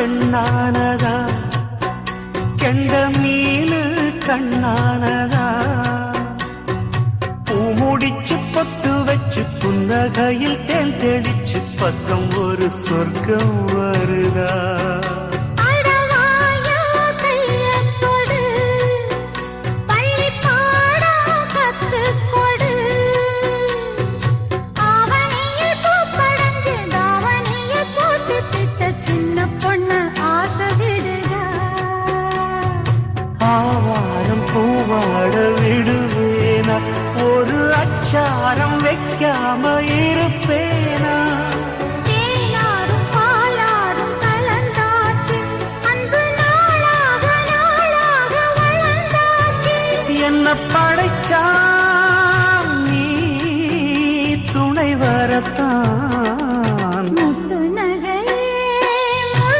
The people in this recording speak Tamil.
பெண்ணானதா கெண்ட மீனு கண்ணானதா பூ முடிச்சு பொட்டு வச்சு புன்னகையில் தேன் தெளிச்சு பக்கம் ஒரு சொர்க்கம் வருதா ஆவாரம் பூவாட விடுவேனா ஒரு அச்சாரம் வைக்காம இருப்ப